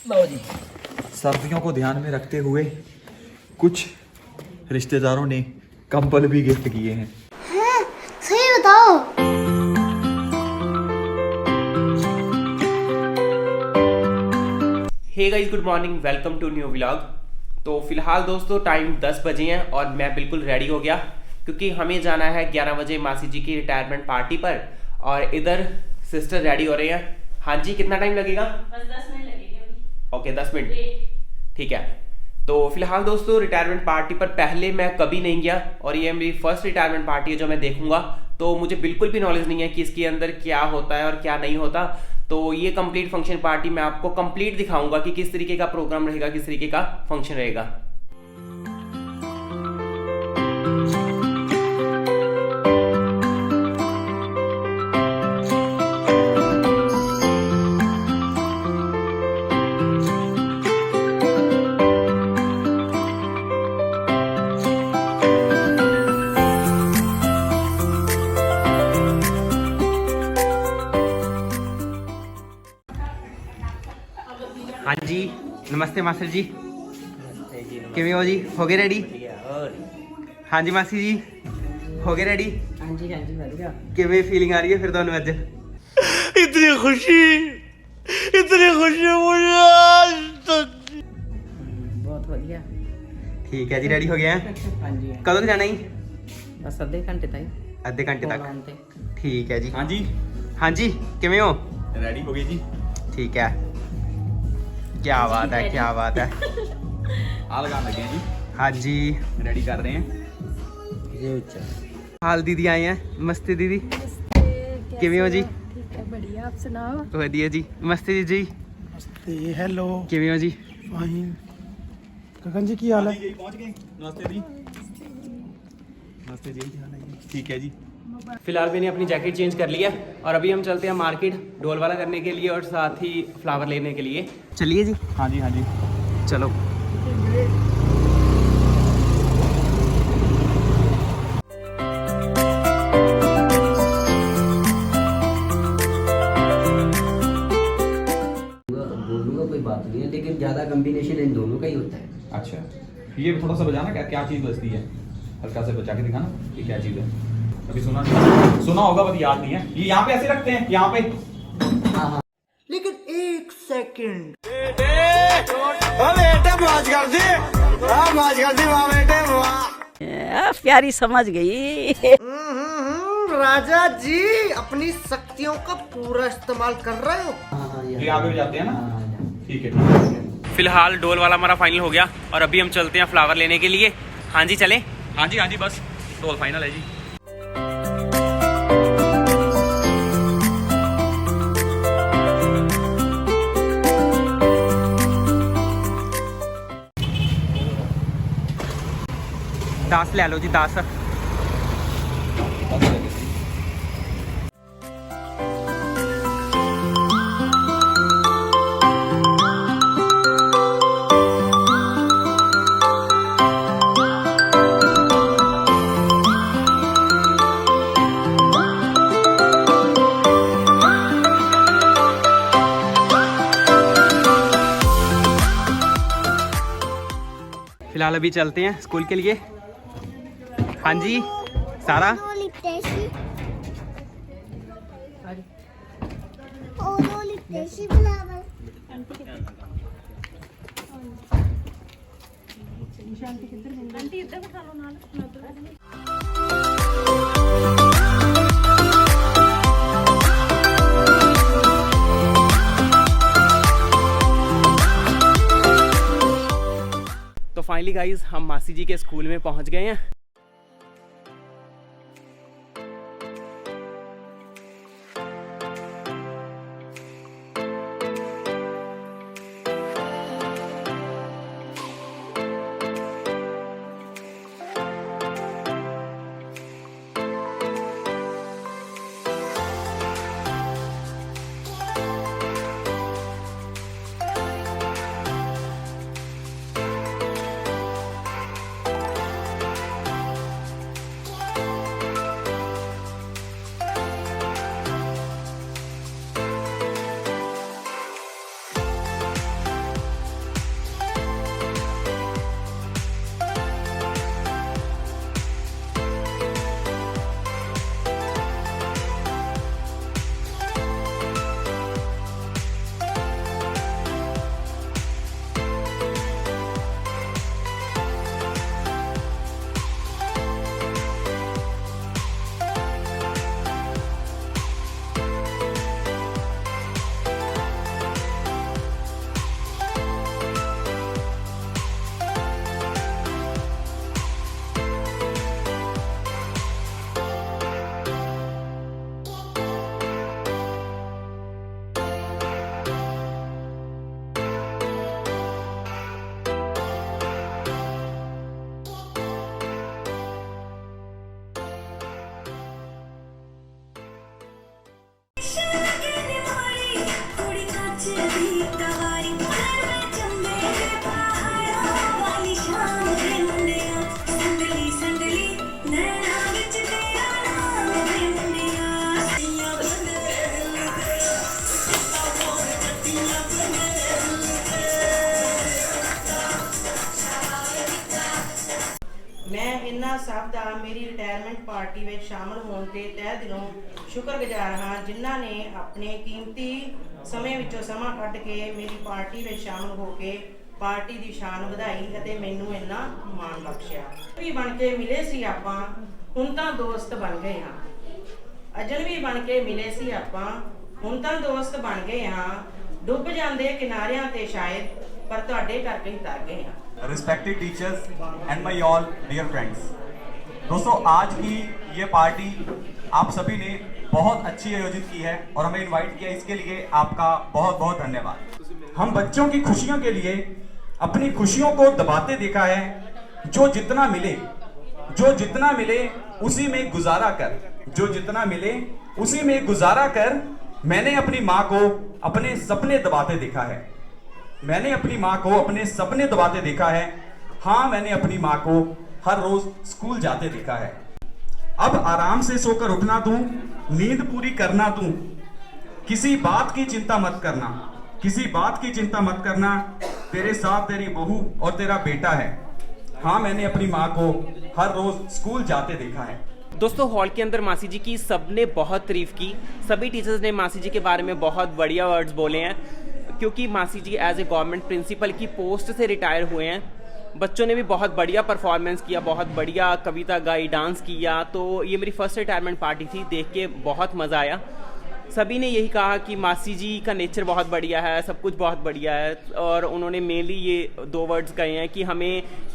लो जी। सर्दियों को ध्यान में रखते हुए कुछ रिश्तेदारों ने कंबल भी गिफ्ट किए हैं। हैं? सही बताओ। Hey guys, good morning, welcome to new vlog. तो फिलहाल दोस्तों टाइम 10 बजे हैं और मैं बिल्कुल रेडी हो गया क्योंकि हमें जाना है 11 बजे मासी जी की रिटायरमेंट पार्टी पर। और इधर सिस्टर रेडी हो रहे हैं। हाँ जी, कितना टाइम लगेगा? बस 10 मिनट लगेंगे अभी। ओके, 10 मिनट, ठीक है। तो फिलहाल दोस्तों रिटायरमेंट पार्टी पर पहले मैं कभी नहीं गया और ये मेरी फर्स्ट रिटायरमेंट पार्टी है जो मैं देखूंगा। तो मुझे बिल्कुल भी नॉलेज नहीं है कि इसके अंदर क्या होता है और क्या नहीं होता। तो ये कंप्लीट फंक्शन पार्टी मैं आपको कंप्लीट दिखाऊंगा कि किस तरीके का प्रोग्राम रहेगा, किस तरीके का फंक्शन रहेगा। हाँ जी, नमस्ते मास्टर जी, किਵੇਂ हो जी? हो गए रेडी? हाँ जी मासी जी, हो गए रेडी? हाँ जी बढ़िया। किਵੇਂ फीलिंग आ रही है फिर ਤੁਹਾਨੂੰ ਅੱਜ? इतनी खुशी मुझे आज तक। बहुत बढ़िया। ठीक है जी, रेडी हो गए हैं। हाँ जी कਦੋਂ तक जाना ही? बस आधे घंटे तक। आधे घंटे तक, प्रोग्राम ते। ठीक है जी। हाँ जी, हाँ जी, किਵੇਂ हो? रेडी हो गई जी। ठीक है, क्या बात है, क्या बात है। आ लगाने लगे हैं जी, हाँ जी, रेडी कर रहे हैं। हाल दीदी आए हैं। नमस्ते दीदी, किਵੇਂ हो जी? ठीक है, बढ़िया। आप सुनाओ। ਵਧੀਆ जी। नमस्ते जी जी, नमस्ते, हेलो, किਵੇਂ हो जी? फाइन। गगन जी की हाल है? पहुंच गए। नमस्ते जी। नमस्ते जी, ठीक है जी। फिलहाल मैंने अपनी जैकेट चेंज कर लिया और अभी हम चलते हैं मार्केट डोल वाला करने के लिए और साथ ही फ्लावर लेने के लिए। चलिए जी। हाँ जी, हाँ जी। चलो। बोलूँगा कोई बात नहीं है, लेकिन ज़्यादा कॉम्बिनेशन इन दोनों का ही होता है। अच्छा, ये भी थोड़ा सा बजाना, क्या क्या चीज़ बजती है, हल्का से बजा के दिखाना कि क्या चीज़ है। अभी सुना होगा, बस याद नहीं है। ये यहाँ पे ऐसे रखते हैं, यहाँ पे। लेकिन एक सेकंड बेटे मौज कर दी, मौज कर दी वाह बेटे वाह। प्यारी समझ गई। राजा जी अपनी शक्तियों का पूरा इस्तेमाल कर रहे हो। ये आगे भी जाते हैं ना। ठीक है, ठीक है। फिलहाल डोल वाला हमारा फाइनल हो गया और अभी हम चलते हैं फ्लावर लेने के लिए। हाँ जी, चलें? हाँ जी, बस डोल फाइनल है जी। दस ले लो जी, 10। फिलहाल अभी चलते हैं स्कूल के लिए। हाँ जी, सारा। तो फाइनली गाइज हम मासी जी के स्कूल में पहुंच गए हैं। ਇਹਨਾਂ ਸਭ ਦਾ ਮੇਰੀ ਰਿਟਾਇਰਮੈਂਟ ਪਾਰਟੀ ਵਿੱਚ ਸ਼ਾਮਲ ਹੋਣ ਤੇ ਤਹਿ ਦਿਲੋਂ ਸ਼ੁਕਰਗੁਜ਼ਾਰ ਹਾਂ, ਜਿਨ੍ਹਾਂ ਨੇ ਆਪਣੇ ਕੀਮਤੀ ਸਮੇਂ ਵਿੱਚੋਂ ਸਮਾਂ ਕੱਢ ਕੇ ਮੇਰੀ ਪਾਰਟੀ ਵਿੱਚ ਸ਼ਾਮਲ ਹੋ ਕੇ ਪਾਰਟੀ ਦੀ ਸ਼ਾਨ ਵਧਾਈ ਅਤੇ ਮੈਨੂੰ ਇੰਨਾ ਮਾਣ ਬਖਸ਼ਿਆ। ਵੀ ਬਣ ਕੇ ਮਿਲੇ ਸੀ ਆਪਾਂ, ਹੁਣ ਤਾਂ ਦੋਸਤ ਬਣ ਗਏ ਹਾਂ। ਅਜਨਬੀ ਬਣ ਕੇ ਮਿਲੇ ਸੀ ਆਪਾਂ, ਹੁਣ ਤਾਂ ਦੋਸਤ ਬਣ ਗਏ ਹਾਂ। ਡੁੱਬ ਜਾਂਦੇ ਕਿਨਾਰਿਆਂ ਤੇ ਸ਼ਾਇਦ, ਪਰ ਤੁਹਾਡੇ ਕਰਕੇ ਹੀ ਤਰ ਗਏ ਹਾਂ। Respected teachers and my all dear friends, दोस्तों आज की ये पार्टी आप सभी ने बहुत अच्छी आयोजित की है और हमें इनवाइट किया, इसके लिए आपका बहुत बहुत धन्यवाद। हम बच्चों की खुशियों के लिए अपनी खुशियों को दबाते देखा है। जो जितना मिले उसी में गुजारा कर, जो जितना मिले उसी में गुजारा कर। मैंने अपनी माँ को अपने सपने दबाते देखा है। मैंने अपनी माँ को अपने सपने दबाते देखा है। हाँ, मैंने अपनी माँ को हर रोज स्कूल जाते देखा है। अब आराम से सोकर उठना तू, नींद पूरी करना तू, किसी बात की चिंता मत करना, किसी बात की चिंता मत करना। तेरे साथ तेरी बहू और तेरा बेटा है। हाँ, मैंने अपनी माँ को हर रोज स्कूल जाते देखा है। दोस्तों हॉल के अंदर मासी जी की सबने बहुत तारीफ की। सभी टीचर्स ने मासी जी के बारे में बहुत बढ़िया वर्ड्स बोले हैं, क्योंकि मासी जी एज ए गवर्नमेंट प्रिंसिपल की पोस्ट से रिटायर हुए हैं। बच्चों ने भी बहुत बढ़िया परफॉर्मेंस किया, बहुत बढ़िया कविता गाई, डांस किया। तो ये मेरी फर्स्ट रिटायरमेंट पार्टी थी, देख के बहुत मज़ा आया। सभी ने यही कहा कि मासी जी का नेचर बहुत बढ़िया है, सब कुछ बहुत बढ़िया है। और उन्होंने मेनली ये 2 वर्ड्स कहे हैं कि हमें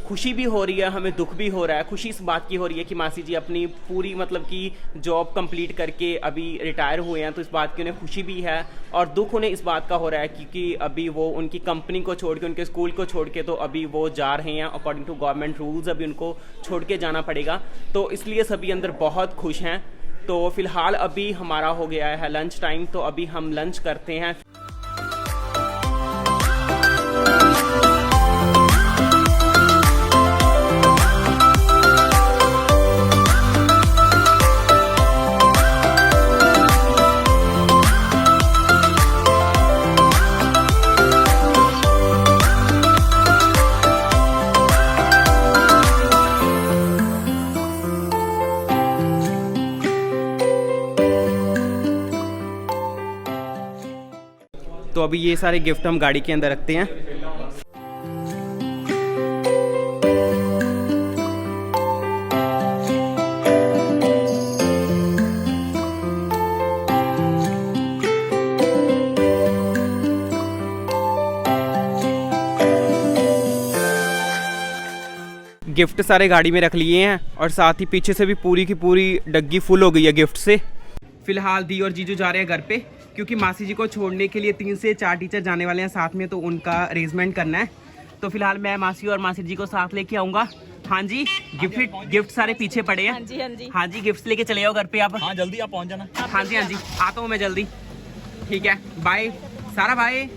खुशी भी हो रही है, हमें दुख भी हो रहा है। खुशी इस बात की हो रही है कि मासी जी अपनी पूरी मतलब कि जॉब कंप्लीट करके अभी रिटायर हुए हैं, तो इस बात की उन्हें खुशी भी है। और दुख उन्हें इस बात का हो रहा है क्योंकि अभी वो उनकी कंपनी को छोड़ के, उनके स्कूल को छोड़ के तो अभी वो जा रहे हैं। अकॉर्डिंग टू गवर्नमेंट रूल्स अभी उनको छोड़ के जाना पड़ेगा, तो इसलिए सभी अंदर बहुत खुश हैं। तो फिलहाल अभी हमारा हो गया है लंच टाइम, तो अभी हम लंच करते हैं। तो अभी ये सारे गिफ्ट हम गाड़ी के अंदर रखते हैं। गिफ्ट सारे गाड़ी में रख लिए हैं और साथ ही पीछे से भी पूरी की पूरी डग्गी फुल हो गई है गिफ्ट से। फिलहाल दी और जीजू जा रहे हैं घर पे, क्योंकि मासी जी को छोड़ने के लिए 3 से 4 टीचर जाने वाले हैं साथ में, तो उनका अरेंजमेंट करना है। तो फिलहाल मैं मासी और मासी जी को साथ लेके आऊँगा। हाँ जी, गिफ्ट सारे पीछे पड़े हैं। हाँ जी, गिफ्ट लेके चले आओ घर पे आप। हाँ जल्दी आप पहुंच जाना। हाँ जी आता हूँ मैं जल्दी। ठीक है, बाय सारा भाई,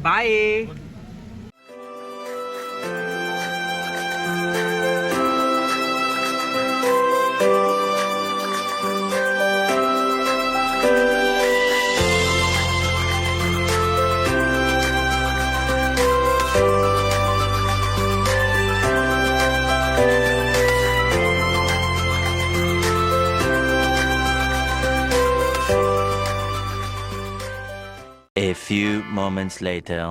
bye. A few moments later.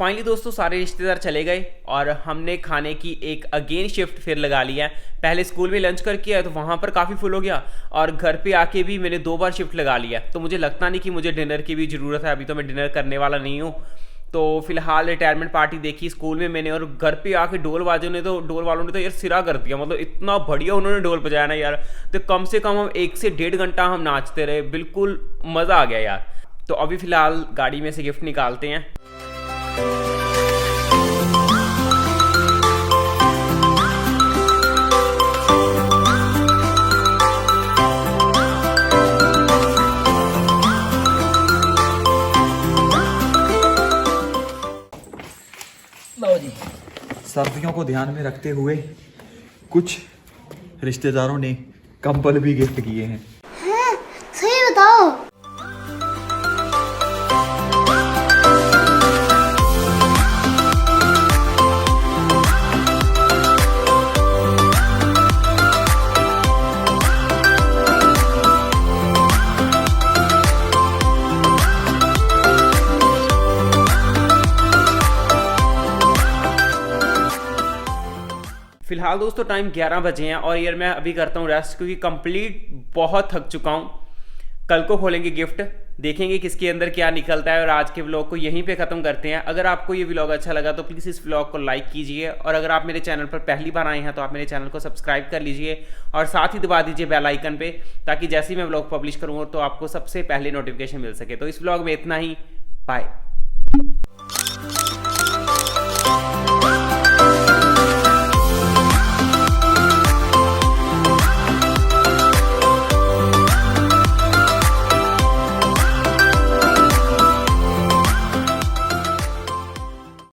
Finally दोस्तों सारे रिश्तेदार चले गए और हमने खाने की एक अगेन शिफ्ट फिर लगा लिया है। पहले स्कूल में लंच करके आया तो वहाँ पर काफ़ी फुल हो गया और घर पे आके भी मैंने 2 बार शिफ्ट लगा लिया, तो मुझे लगता नहीं कि मुझे डिनर की भी ज़रूरत है। अभी तो मैं डिनर करने वाला नहीं हूँ। तो फिलहाल रिटायरमेंट पार्टी देखी स्कूल में मैंने, और घर पे आके ढोल वालों ने तो यार सिरा कर दिया। मतलब इतना बढ़िया उन्होंने ढोल बजाया ना यार, तो कम से कम हम 1 से 1.5 घंटा हम नाचते रहे, बिल्कुल मज़ा आ गया यार। तो अभी फ़िलहाल गाड़ी में से गिफ्ट निकालते हैं। सर्दियों को ध्यान में रखते हुए कुछ रिश्तेदारों ने कंबल भी गिफ्ट किए हैं। हैं? सही बताओ। फिलहाल दोस्तों टाइम 11 बजे हैं और यार मैं अभी करता हूँ रेस्ट, क्योंकि कंप्लीट बहुत थक चुका हूँ। कल को खोलेंगे गिफ्ट, देखेंगे किसके अंदर क्या निकलता है, और आज के व्लॉग को यहीं पे ख़त्म करते हैं। अगर आपको ये व्लॉग अच्छा लगा तो प्लीज़ इस व्लॉग को लाइक कीजिए, और अगर आप मेरे चैनल पर पहली बार आए हैं तो आप मेरे चैनल को सब्सक्राइब कर लीजिए और साथ ही दबा दीजिए बेल आइकन पे, ताकि जैसे ही मैं व्लॉग पब्लिश करूँ तो आपको सबसे पहले नोटिफिकेशन मिल सके। तो इस व्लॉग में इतना ही, बाय।